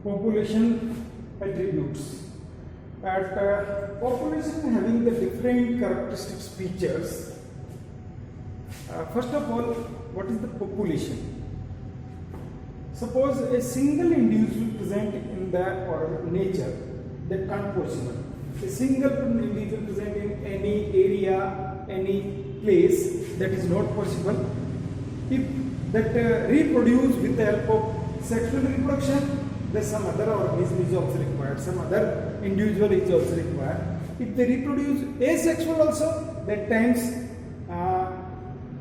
population attributes. At population having the different characteristics features. First of all, what is the population? Suppose a single individual present in the or nature, that can't possible. A single individual present in any area, any place, that is not possible. If that reproduce with the help of sexual reproduction, then some other organism is also required, some other individual is also required. If they reproduce asexual also, that times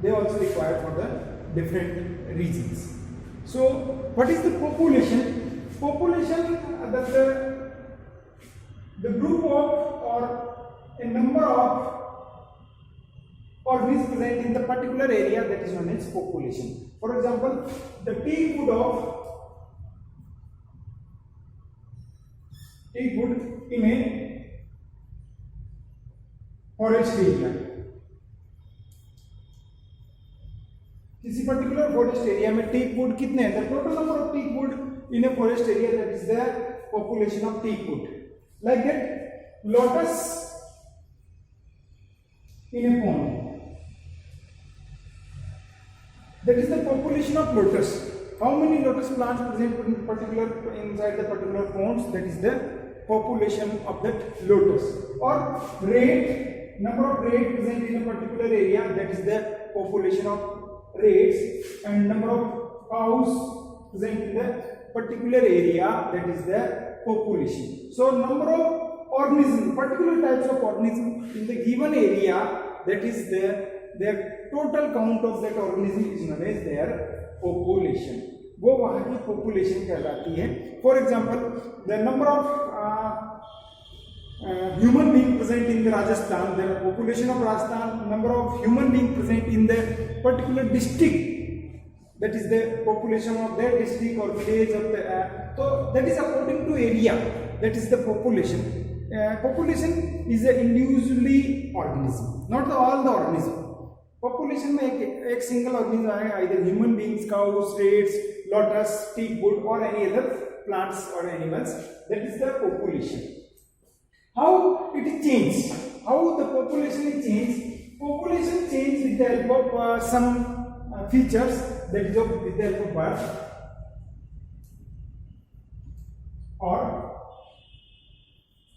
they also require for the different regions. So, what is the population? Population, the group of or a number of organisms present in the particular area, that is known as population. For example, the teak wood in a forest area. किसी particular forest area में teak wood कितने हैं? The total number of teak wood in a forest area, that is the population of teak wood. Like that lotus in a pond, that is the population of lotus. How many lotus plants present in particular inside the particular ponds, that is the population of that lotus. Or rat, number of rat present in a particular area, that is the population of rates. And number of cows present in the particular area, that is the population. So number of organisms, particular types of organisms in the given area, that is their total count of that organism is known as their population. वो वहाँ की population कहलाती है. For example, the number of human being present in the Rajasthan, the population of Rajasthan, number of human being present in the particular district, that is the population of that district or village of the so that is according to area, that is the population. Population is a individually organism, not all the organism. Population में एक single organism आएगा, either human beings, cows, rats, lotus, teak wood or any other plants or animals, that is the population. How it is changed? How the population is changed? Population change with the help of some features, that is with the help of birth or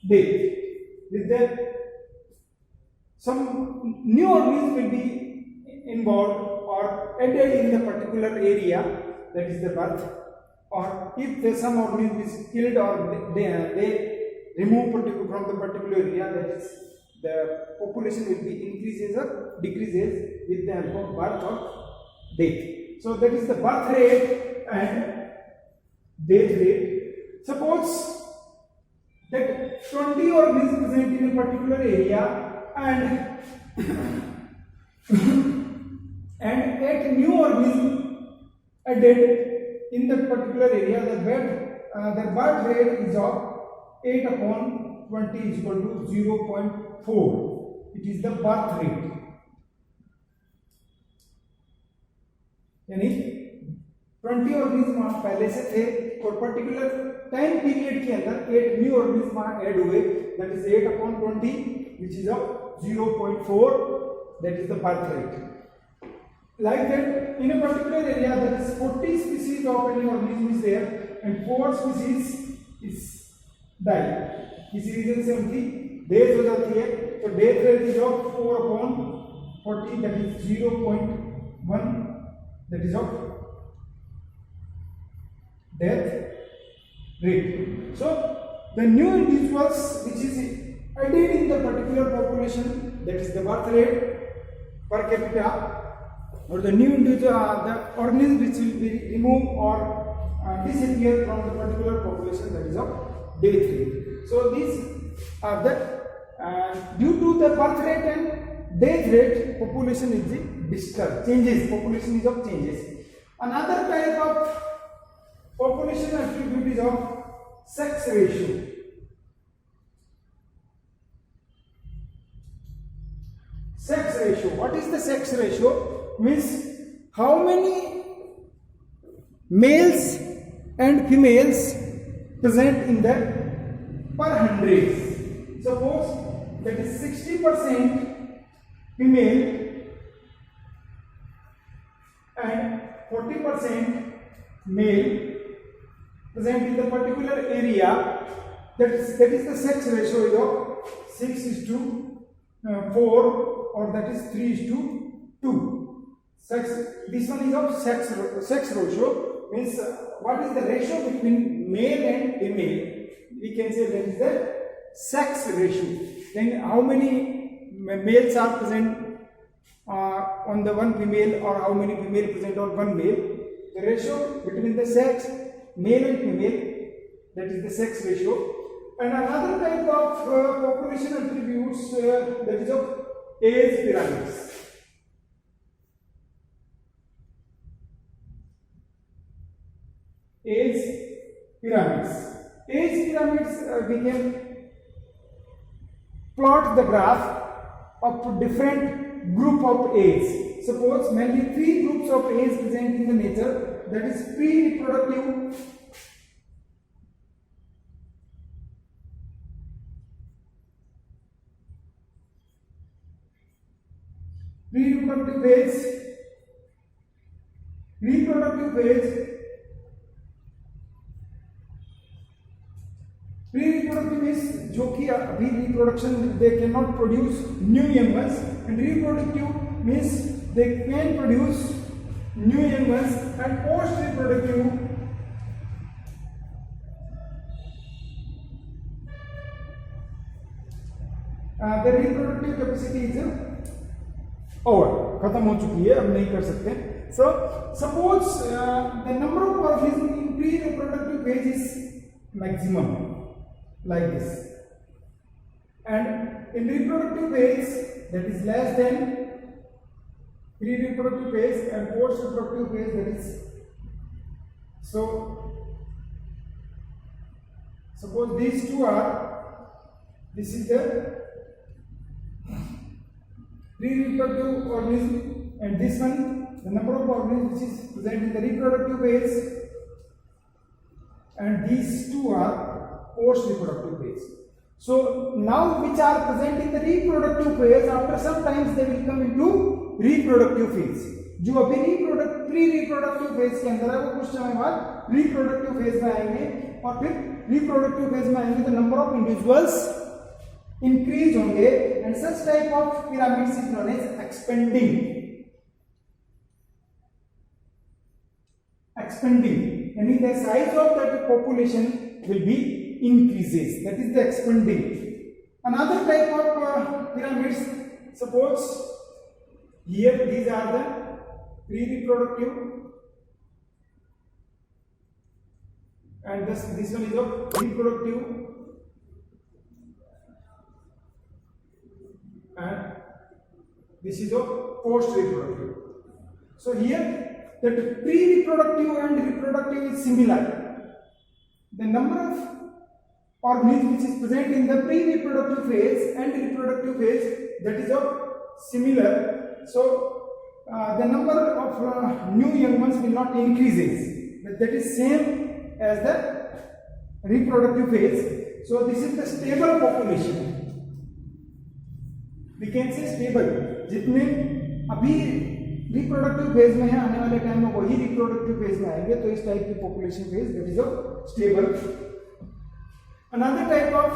death. With that, some new organism will be involved or added in the particular area, that is the birth. Or if some organism is killed or they remove from the particular area, that is the population will be increases or decreases with the help of birth or death. So that is the birth rate and death rate. Suppose that 20 organisms present in a particular area and 8 new organisms added in that particular area, the birth rate is of 8 upon 20 is equal to 0.4. It is the birth rate. यानी 20 organisms वहां पहले से थे और particular time period के अंदर 8 new organisms वहां add हुए, that is 8 upon 20, which is of 0.4, that is the birth rate. Like that, in a particular area, there is 40 species of any organism is there and 4 species is die. किसी reason से उनकी death हो जाती है, तो death rate is of 4 upon 40, that is 0.1, that is of death rate. So the new individuals which is added in the particular population, that is the birth rate per capita, or the new individual, the organism which will be removed or disappear from the particular population, that is of death rate. So these are the due to the birth rate and death rate, population is the disturbed, changes. Population is of changes. Another type of population attribute is of sex ratio. Sex ratio. What is the sex ratio? Means how many males and females present in the per hundreds. Suppose that is 60% female and 40% male present in the particular area. That is the sex ratio is of 6:4 or that is 3:2. Sex, this one is of sex ratio, means what is the ratio between male and female? We can say that is the sex ratio. Then how many males are present on the one female or how many female present on one male? The ratio between the sex, male and female, that is the sex ratio. And another type of population attributes that is of age pyramids. Age pyramids. Age pyramids, we can plot the graph of different group of age. Suppose mainly 3 groups of age present in the nature, that is pre-reproductive, reproductive phase, pre-reproductive is जो कि अभी reproduction they cannot produce new young ones, and reproductive means they can produce new young ones, and post-reproductive the reproductive capacity is over, खत्म हो चुकी है, अब नहीं कर सकते. So suppose the number of organisms in pre-reproductive phase is maximum like this, and in reproductive phase that is less than pre-reproductive phase, and post-reproductive phase that is. So suppose these two are, this is the pre-reproductive organism, and this one the number of organisms which is present in the reproductive phase, and these two are post-reproductive phase. So now which are present in the reproductive phase, after some times they will come into reproductive phase. जो अभी pre-reproductive phase के अंदर है वो कुछ समय बाद reproductive phase में आएंगे, और फिर reproductive phase में आएंगे तो number of individuals increase होंगे, and such type of pyramids is known as expanding, यानी the size of that population will be increases, that is the expanding. Another type of pyramids, suppose here these are the pre-reproductive, and this one is of reproductive, and this is of post-reproductive. So here that pre-reproductive and reproductive is similar. The number of organisms which is present in the pre-reproductive phase and reproductive phase, that is of similar. So the number of new young ones will not increases, but that is same as the reproductive phase. So this is the stable population. We can say stable. जितने अभी reproductive phase में है, आने वाले time में वही reproductive phase में आएंगे, तो इस टाइप की population phase that is a stable. Another type of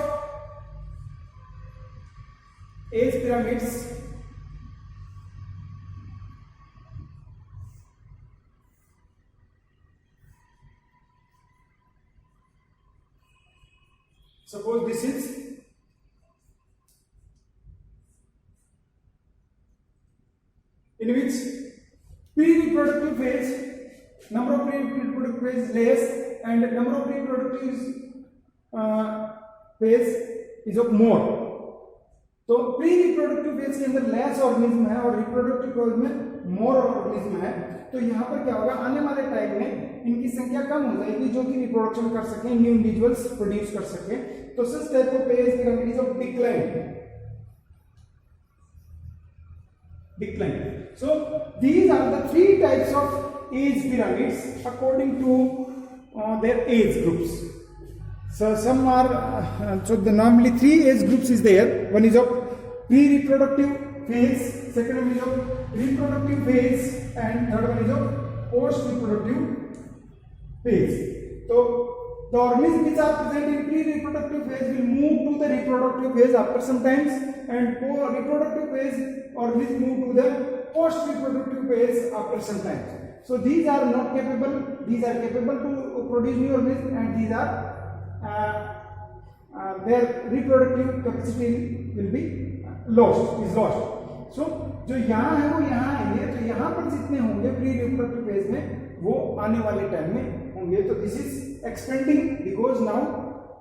age pyramids, suppose this is in which pre-reproductive phase, number of pre-reproductive phase is less and number of reproductive phase is of more. तो pre-reproductive phase के अंदर less organism है और reproductive phase में मोर organism है, तो यहाँ पर क्या होगा, आने वाले टाइम में इनकी संख्या कम हो जाएगी जो कि रिप्रोडक्शन कर सके, न्यू इंडिविजुअल्स प्रोड्यूस कर सके. तो such type of phase pyramid is of decline. So these are the three types of age pyramids according to their age groups. So some are normally 3 age groups is there. One is of pre-reproductive phase, second one is of reproductive phase, and third one is of post-reproductive phase. So the organisms which are present in pre-reproductive phase will move to the reproductive phase after some times, and reproductive phase organisms move to the post-reproductive phase after some time. So these are not capable, these are capable to produce new organisms, and these are their reproductive capacity will be lost. So जो यहाँ है वो यहाँ आएंगे, तो यहाँ पर जितने होंगे प्री रिप्रोडक्टिव फेज में वो आने वाले टाइम में होंगे. तो this is expanding because now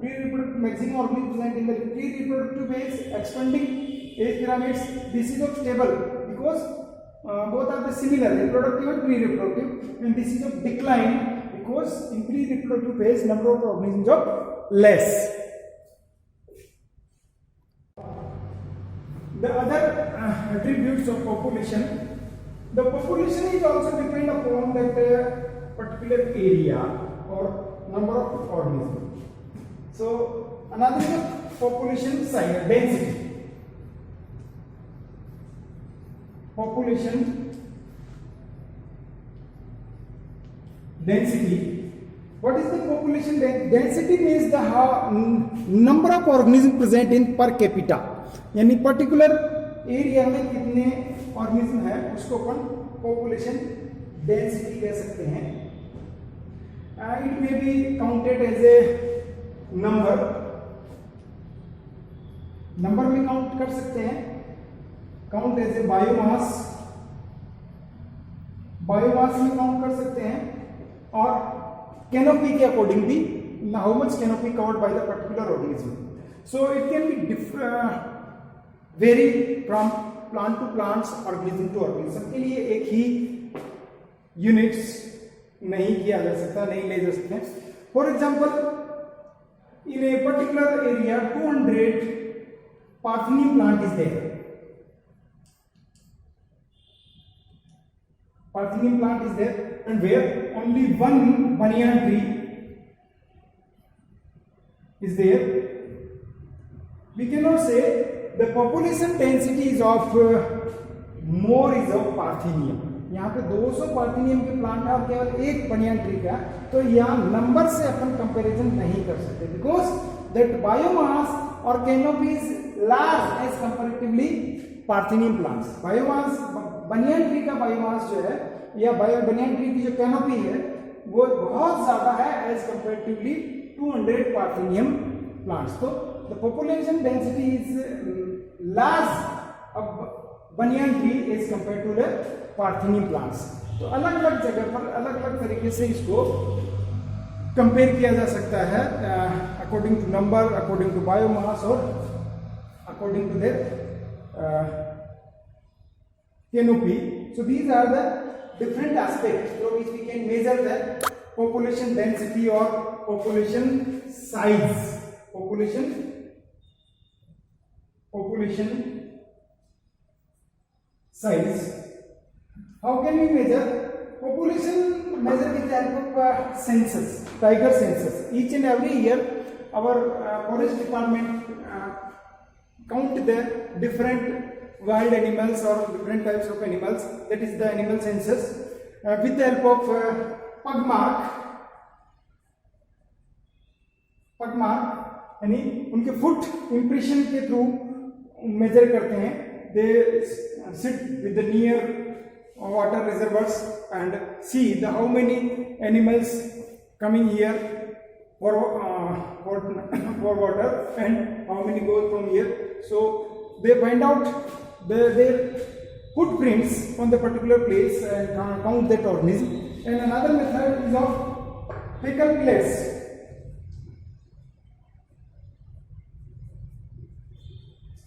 pre reproductive maximum organism present in the pre reproductive phase expanding age pyramids. This is of stable because both are the similar reproductive and pre-reproductive, and this is of decline because in pre-reproductive phase number of organisms are less. The other attributes of population, the population is also depend upon that particular area or number of organisms. So another is population size, density. Population density. What is the population density? Means the number of organisms present in per capita. यानी particular area में कितने organism है उसको अपन population density कह सकते हैं. It may be counted as a number में count कर सकते हैं. काउंट एज ए बायोमास में काउंट कर सकते हैं, और कैनोपी के अकॉर्डिंग भी how much canopy covered by the particular organism. So it can be vary from plant to plants, organism to organism. के लिए एक ही यूनिट्स नहीं किया जा सकता, नहीं ले जा सकते. For example in a particular area 200 parthenium plant is there. Parthenium plant is there, and where only one banyan tree is there, we cannot say the population density is of more is of Parthenium. यहाँ पे 200 parthenium के plant है और केवल एक banyan tree का, तो यहाँ नंबर से अपन कंपैरिजन नहीं कर सकते बिकॉज दैट बायोमास और canopy is large as comparatively parthenium plants. Biomass banyan tree का बायोमास जो है या बनियान ट्री की जो कैनोपी है वो बहुत ज्यादा है एज कंपैरेटिवली 200 पार्थेनियम प्लांट्स. तो the population density is large of banyan tree as compare to the parthenium plants. तो अलग अलग जगह पर अलग अलग तरीके से इसको कंपेयर किया जा सकता है according to number, according to biomass और according to their canopy. So these are the different aspects through which we can measure the population density or population size. Population size. How can we measure population? Measure with the help of census, tiger census. Each and every year our forest department count the different wild animals or different types of animals, that is the animal census, with the help of pug mark यानी उनके foot impression के through major करते हैं. They sit with the near water reservoirs and see the how many animals coming here for water and how many goes from here. So they find out their footprints on the particular place and count that organism. And another method is of fecal pellets.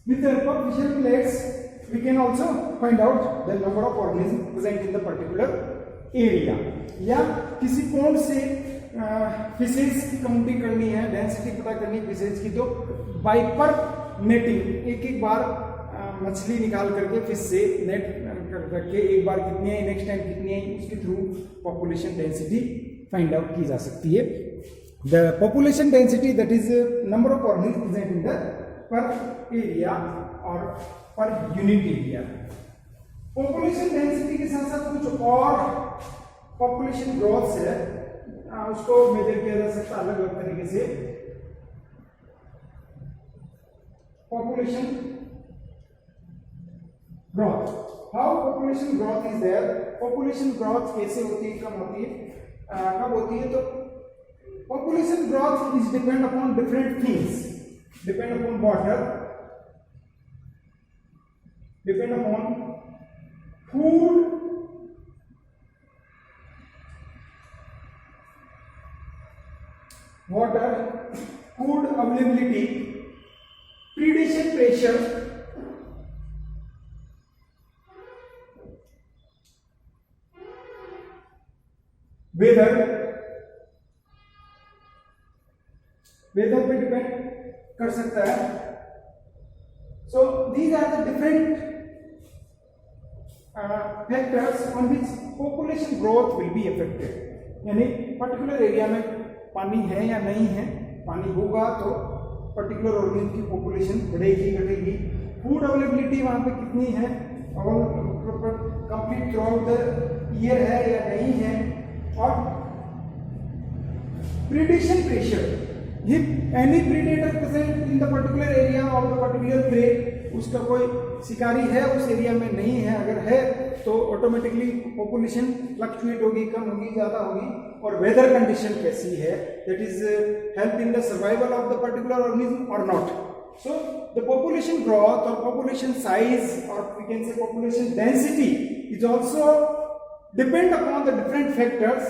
With the help of fecal pellets, we can also find out the number of organisms present in the particular area. या किसी pond से fishes की counting करनी है, density पता करनी है fishes की, तो वाइपर नेटिंग एक बार मछली निकाल करके फिश से नेट करके एक बार कितनी है, नेक्स्ट टाइम कितनी है, उसके through population density find out की जा सकती है. The population density, that is number of organisms present in the per area or per unit area. Population density के साथ साथ कुछ और population growth है, उसको मेजर किया जा सकता अलग अलग तरीके से. Population growth. How population growth is there? Population growth कैसे होती है, कब होती है, कब होती है? तो population growth is depend upon different things. Depend upon water, depend upon food, water, food availability, predation pressure, weather पे डिपेंड कर सकता है. So these are the different factors on which population growth will be affected. यानी particular area में पानी है या नहीं है, पानी होगा तो पर्टिकुलर ऑर्गेनिज्म की पॉपुलेशन बढ़ेगी घटेगी. फूड अवेलेबिलिटी वहाँ पे कितनी है और complete through out the year है या नहीं है. और predation pressure, if any predator present in the particular area of the particular prey, उसका कोई शिकारी है उस एरिया में नहीं है, अगर है तो ऑटोमेटिकली पॉपुलेशन फ्लक्चुएट होगी, कम होगी, ज्यादा होगी. और वेदर कंडीशन कैसी है, that is help in the survival of the particular organism और not. So the population growth और पॉपुलेशन साइज और we can say population density is also depend upon the different factors,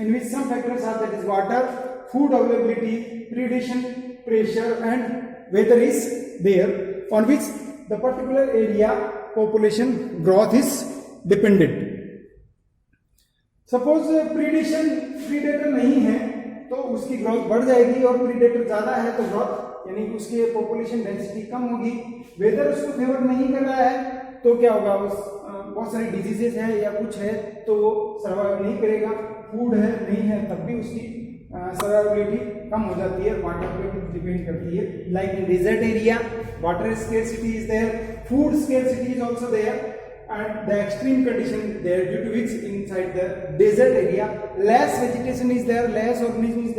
in which some factors are, that is water, food availability, predation pressure and weather is there, on which the particular area population growth is dependent. Suppose predation predator नहीं है तो उसकी growth बढ़ जाएगी, और predator ज्यादा है तो ग्रोथ यानी उसके पॉपुलेशन डेंसिटी कम होगी. वेदर उसको फेवर नहीं कर रहा है तो क्या होगा, उस बहुत सारी डिजीजेस है या कुछ है तो वो सर्वाइव नहीं करेगा. फूड है नहीं है तब भी उसकी सर्वाइवबिलिटी कम हो जाती है. वाटर पे डिपेंड करती है. Like in desert area water scarcity is there, food scarcity is also there, and the extreme condition there, due to which inside the desert area less vegetation is there, less organisms